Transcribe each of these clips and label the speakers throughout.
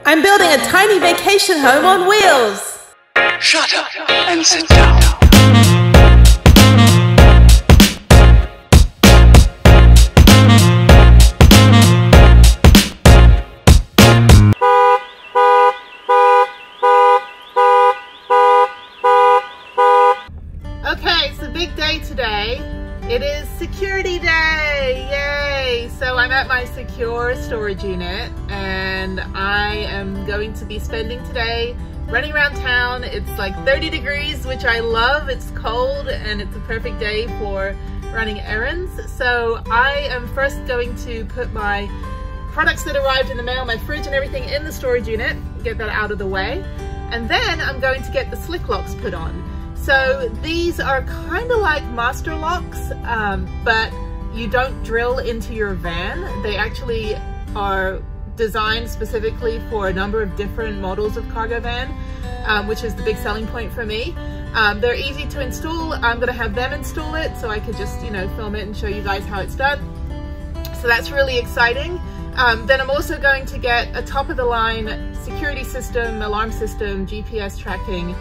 Speaker 1: I'm building a tiny vacation home on wheels.
Speaker 2: Shut up and sit down.
Speaker 1: Okay, it's a big day today. It is security day, yay! So I'm at my secure storage unit and I am going to be spending today running around town. It's like 30 degrees, which I love. It's cold and it's a perfect day for running errands. So I am first going to put my products that arrived in the mail, my fridge and everything in the storage unit, get that out of the way. And then I'm going to get the SlickLocks put on. So these are kind of like master locks, but you don't drill into your van. They actually are designed specifically for a number of different models of cargo van, which is the big selling point for me. They're easy to install. I'm gonna have them install it so I could just, you know, film it and show you guys how it's done. So that's really exciting. Then I'm also going to get a top of the line security system, alarm system, GPS tracking,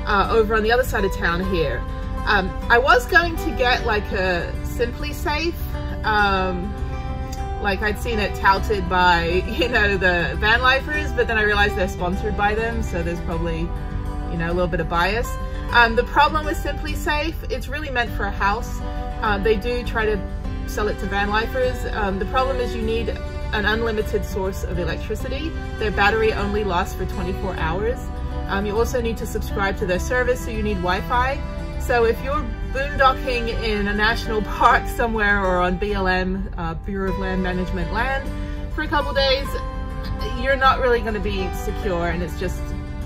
Speaker 1: over on the other side of town here. I was going to get like a Simply Safe, like I'd seen it touted by, you know, the van lifers, but then I realized they're sponsored by them, so there's probably, you know, a little bit of bias. The problem with Simply Safe, it's really meant for a house. They do try to sell it to van lifers. The problem is you need an unlimited source of electricity. Their battery only lasts for 24 hours. You also need to subscribe to their service, so you need Wi-Fi. So if you're boondocking in a national park somewhere or on BLM, Bureau of Land Management land for a couple days, you're not really going to be secure, and it's just,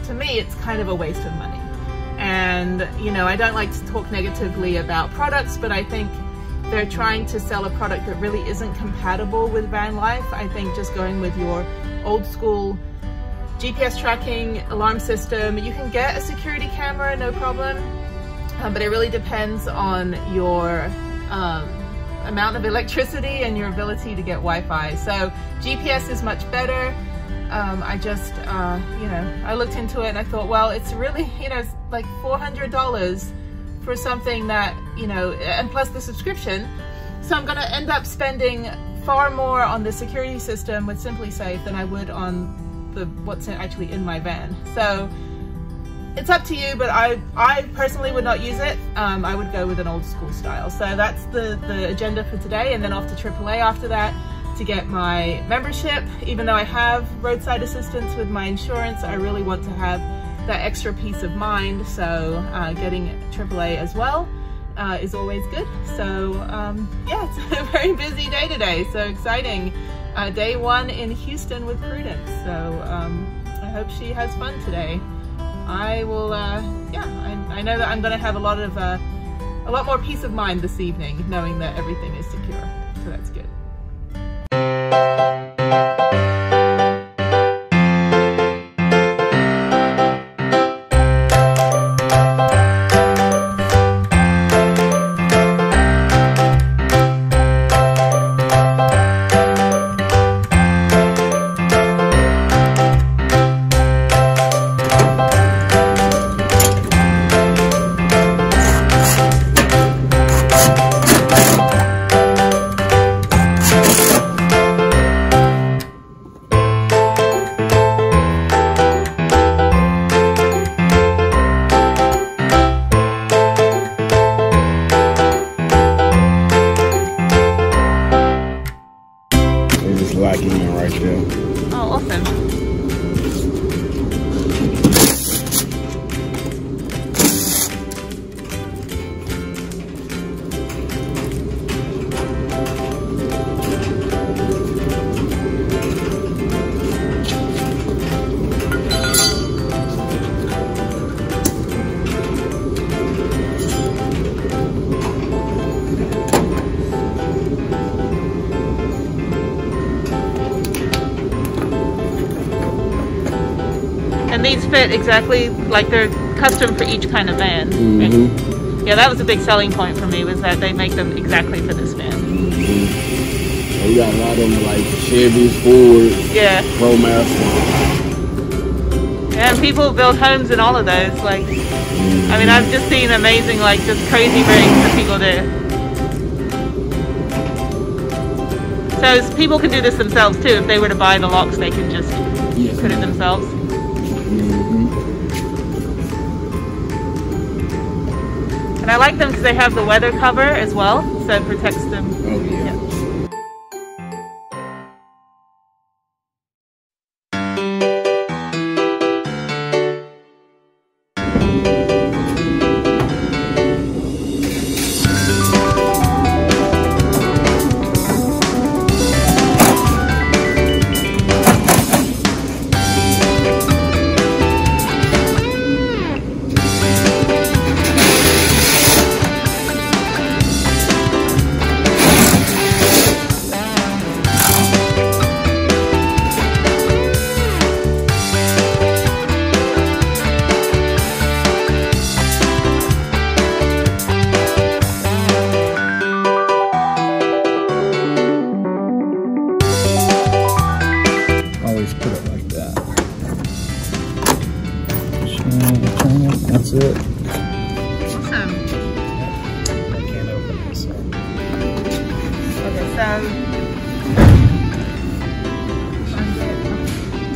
Speaker 1: to me, it's kind of a waste of money. And, you know, I don't like to talk negatively about products, but I think they're trying to sell a product that really isn't compatible with van life. I think just going with your old school GPS tracking, alarm system. You can get a security camera, no problem, but it really depends on your amount of electricity and your ability to get Wi-Fi. So GPS is much better. I just, you know, I looked into it and I thought, well, it's really, you know, it's like $400 for something that, you know, and plus the subscription. So I'm gonna end up spending far more on the security system with Simply Safe than I would on what's actually in my van. So it's up to you, but I personally would not use it. I would go with an old school style. So that's the agenda for today, and then off to AAA after that to get my membership. Even though I have roadside assistance with my insurance, I really want to have that extra peace of mind. So getting AAA as well is always good. So yeah, it's a very busy day today, so exciting. Day one in Houston with Prudence, so I hope she has fun today. I will, yeah, I know that I'm going to have a lot more peace of mind this evening, knowing that everything is secure, so that's good.
Speaker 3: Locking in right there.
Speaker 1: Oh, awesome. And these fit exactly like they're custom for each kind of van.
Speaker 3: Mm-hmm.
Speaker 1: Yeah, that was a big selling point for me, was that they make them exactly for this van.
Speaker 3: Mm-hmm. We got a lot of them like Chevys, Ford,
Speaker 1: yeah,
Speaker 3: ProMaster.
Speaker 1: And people build homes in all of those. Like, I mean, I've just seen amazing, like, just crazy rigs that people do. So people can do this themselves too. If they were to buy the locks, they can just put it themselves. And I like them because they have the weather cover as well, so it protects them.
Speaker 3: Oh, yeah. That's it.
Speaker 1: Awesome.
Speaker 3: I can't open it, so.
Speaker 1: Okay, so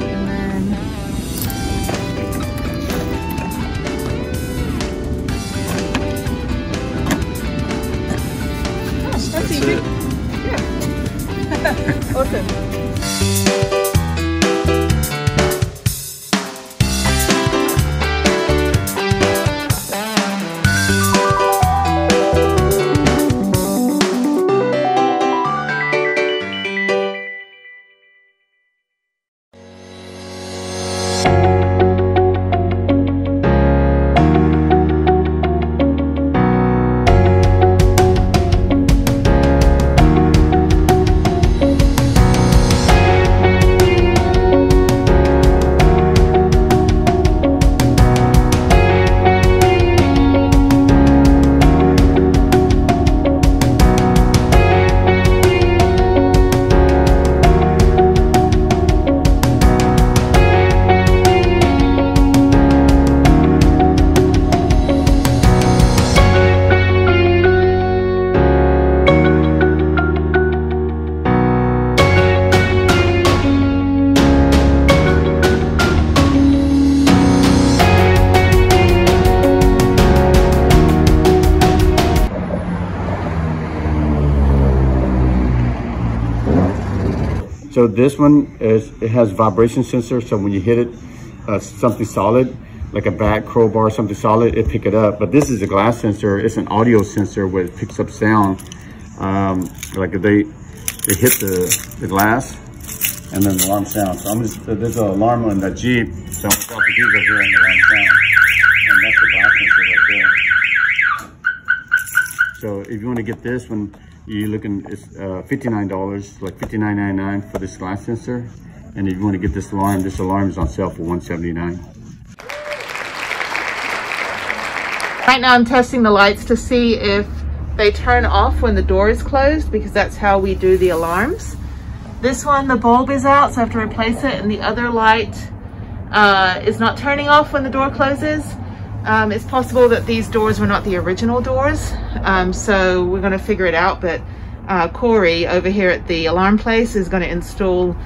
Speaker 1: and then that's easy. Yeah. Awesome.
Speaker 3: So this one it has vibration sensor. So when you hit it, something solid, like a bat, crowbar, something solid, it pick it up. But this is a glass sensor. It's an audio sensor where it picks up sound. Like if they hit the glass, and then the alarm sounds. So there's an alarm on that Jeep. So I'm going to talk to these over here and the alarm sound. And that's the glass sensor right there. So if you want to get this one, you're looking, it's $59, like $59.99 for this glass sensor. And if you want to get this alarm is on sale for $179.
Speaker 1: Right now I'm testing the lights to see if they turn off when the door is closed, because that's how we do the alarms. This one, the bulb is out, so I have to replace it, and the other light is not turning off when the door closes. It's possible that these doors were not the original doors, so we're going to figure it out, but Corey over here at the alarm place is going to install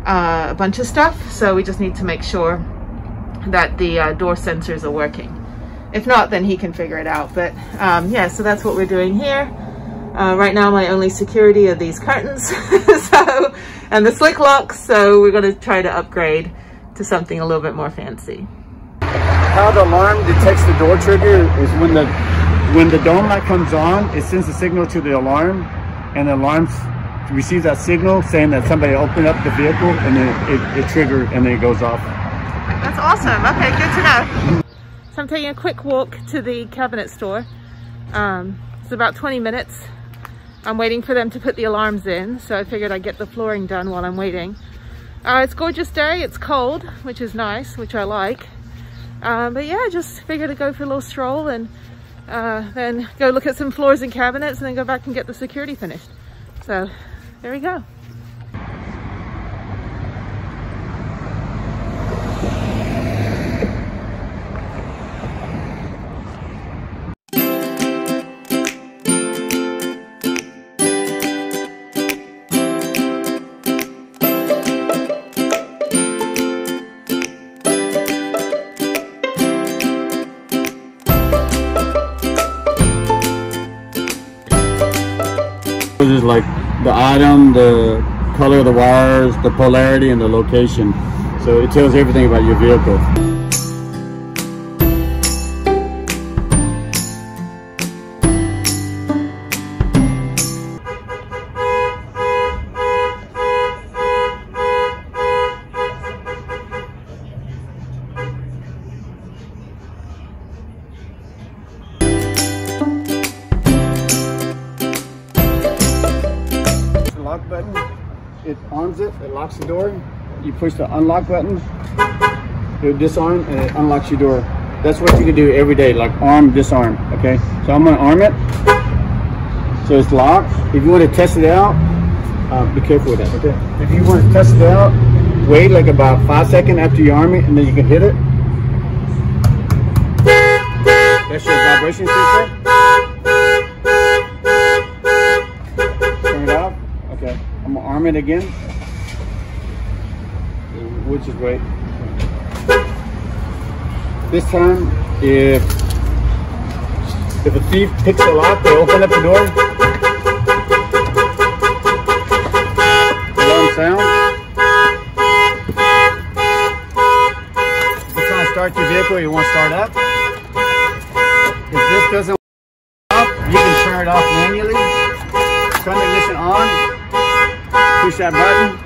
Speaker 1: a bunch of stuff, so we just need to make sure that the door sensors are working. If not, then he can figure it out. But yeah, so that's what we're doing here. Right now my only security are these curtains and the SlickLocks, so we're going to try to upgrade to something a little bit more fancy.
Speaker 3: How the alarm detects the door trigger is when the dome light comes on, it sends a signal to the alarm, and the alarm receives that signal saying that somebody opened up the vehicle, and then it triggered and then it goes off.
Speaker 1: That's awesome. Okay, good to know. So I'm taking a quick walk to the cabinet store. It's about 20 minutes. I'm waiting for them to put the alarms in, so I figured I'd get the flooring done while I'm waiting. It's a gorgeous day. It's cold, which is nice, which I like. But yeah, just figured to go for a little stroll and then go look at some floors and cabinets and then go back and get the security finished. So there we go.
Speaker 3: the item, the color of the wires, the polarity, and the location. So it tells everything about your vehicle. Lock button, it arms it, it locks the door. You push the unlock button, it will disarm, and it unlocks your door. That's what you can do every day, like arm, disarm, okay? So I'm gonna arm it, so it's locked. If you want to test it out, be careful with that, okay? If you want to test it out, wait like about 5 seconds after you arm it, and then you can hit it. That's your vibration sensor. Turn it off. Okay, I'm gonna arm it again. Which is wait. This time, if a thief picks the lock, they open up the door. Alarm sound. If you're trying to start your vehicle, you want to start up. If this doesn't work up, you can turn it off manually. Turn the ignition on. Push that button,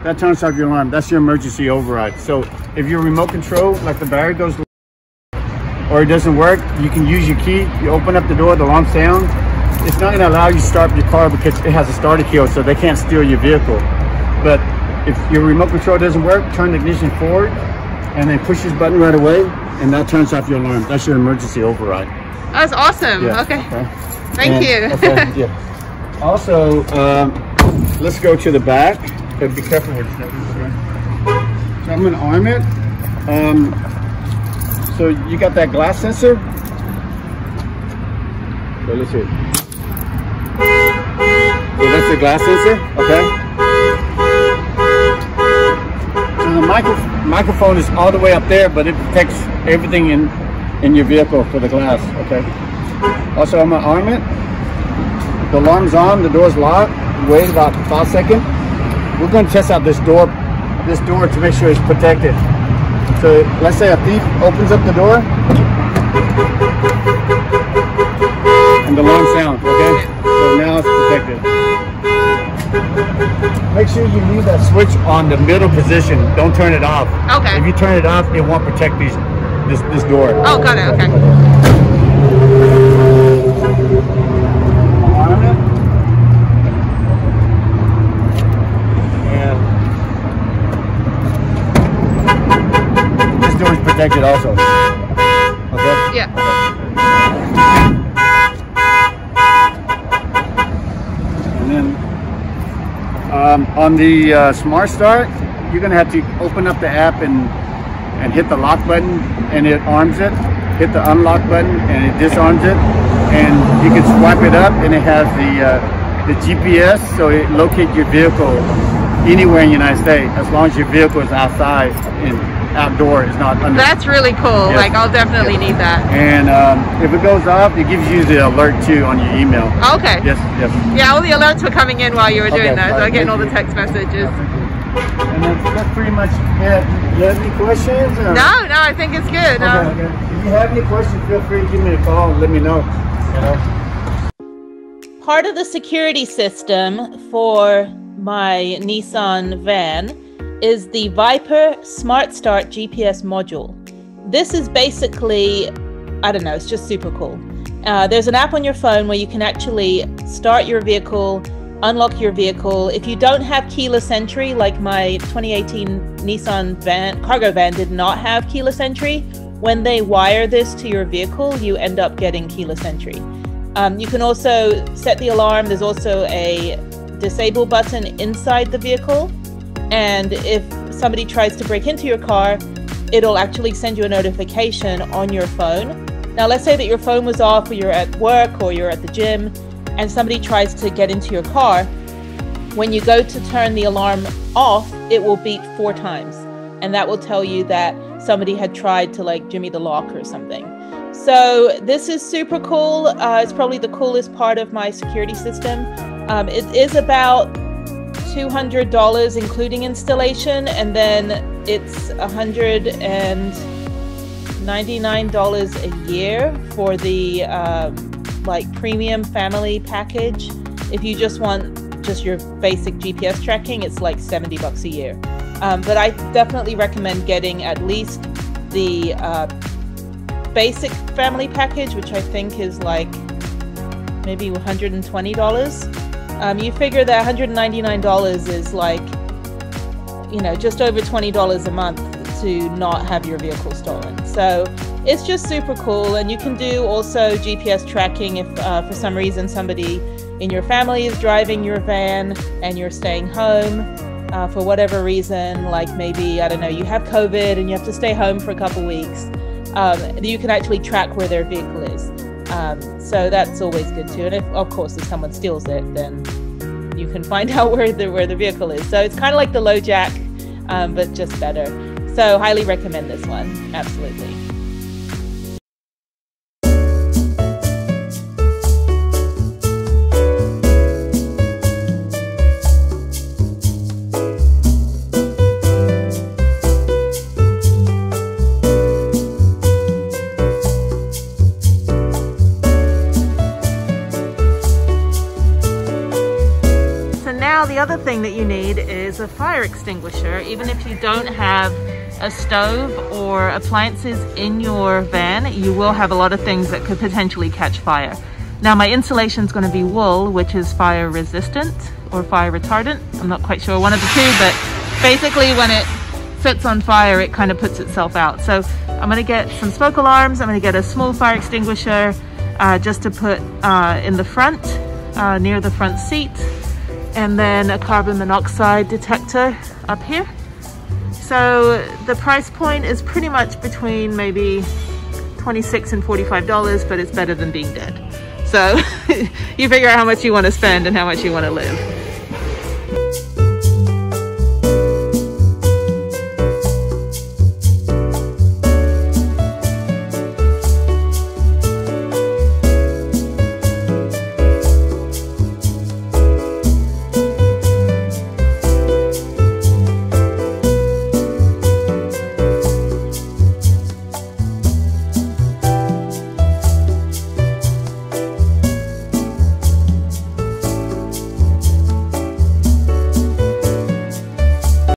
Speaker 3: that turns off your alarm. That's your emergency override. So if your remote control, like the battery goes or it doesn't work, you can use your key. You open up the door, the alarm sound. It's not going to allow you to start your car because it has a starter key, so they can't steal your vehicle. But if your remote control doesn't work, turn the ignition forward and then push this button right away, and that turns off your alarm. That's your emergency override.
Speaker 1: That's awesome.
Speaker 3: Yeah,
Speaker 1: okay. Thank you.
Speaker 3: Okay, yeah. Also, let's go to the back. But be careful with this. So I'm going to arm it. So you got that glass sensor. So let's see. So that's the glass sensor. Okay. So the microphone is all the way up there, but it protects everything in your vehicle for the glass. Okay. Also, I'm going to arm it. The alarm's on. The door's locked. Wait about 5 seconds. We're going to test out this door to make sure it's protected. So let's say a thief opens up the door and the alarm sounds, okay? So now it's protected. Make sure you leave that switch on the middle position. Don't turn it off.
Speaker 1: Okay.
Speaker 3: If you turn it off, it won't protect this door.
Speaker 1: Oh, got it, okay.
Speaker 3: Arm it. Door is protected also. Okay?
Speaker 1: Yeah.
Speaker 3: And then on the Smart Start, you're gonna have to open up the app and hit the lock button, and it arms it. Hit the unlock button, and it disarms it. And you can swipe it up, and it has the GPS, so it locates your vehicle anywhere in the United States, as long as your vehicle is outside and outdoor, is not under.
Speaker 1: That's really cool.
Speaker 3: Yes.
Speaker 1: Like, I'll definitely need that.
Speaker 3: And if it goes off, it gives you the alert too on your email.
Speaker 1: Okay.
Speaker 3: Yes, yes.
Speaker 1: Yeah, all the alerts were coming in while you were doing that, so I'm getting all the
Speaker 3: Thank
Speaker 1: text messages.
Speaker 3: And that's pretty much it. You have any questions? Or?
Speaker 1: No, I think it's good.
Speaker 3: Okay. If you have any questions, feel free to give me a call and let me know.
Speaker 4: Part of the security system for my Nissan van is the Viper Smart Start GPS module. This is basically, I don't know, it's just super cool. There's an app on your phone where you can actually start your vehicle, unlock your vehicle. If you don't have keyless entry, like my 2018 Nissan cargo van did not have keyless entry, when they wire this to your vehicle, you end up getting keyless entry. You can also set the alarm. There's also a disable button inside the vehicle. And if somebody tries to break into your car, it'll actually send you a notification on your phone. Now, let's say that your phone was off, or you're at work, or you're at the gym, and somebody tries to get into your car. When you go to turn the alarm off, it will beep 4 times. And that will tell you that somebody had tried to like jimmy the lock or something. So this is super cool. It's probably the coolest part of my security system. It is about $200 including installation, and then it's $199 a year for the like premium family package. If you just want just your basic GPS tracking, it's like $70 a year. But I definitely recommend getting at least the basic family package, which I think is like maybe $120. You figure that $199 is like, you know, just over $20 a month to not have your vehicle stolen. So it's just super cool. And you can do also GPS tracking if for some reason somebody in your family is driving your van and you're staying home for whatever reason, like maybe, I don't know, you have COVID and you have to stay home for a couple weeks. You can actually track where their vehicle is. So that's always good too. And if, of course, if someone steals it, then you can find out where the vehicle is. So it's kind of like the LoJack, but just better. So highly recommend this one. Absolutely. The other thing that you need is a fire extinguisher. Even if you don't have a stove or appliances in your van, you will have a lot of things that could potentially catch fire. Now my insulation is going to be wool, which is fire resistant or fire retardant. I'm not quite sure, one of the two, but basically when it sets on fire, it kind of puts itself out. So I'm going to get some smoke alarms. I'm going to get a small fire extinguisher just to put in the front, near the front seat. And then a carbon monoxide detector up here. So the price point is pretty much between maybe $26 and $45, but it's better than being dead. So you figure out how much you want to spend and how much you want to live.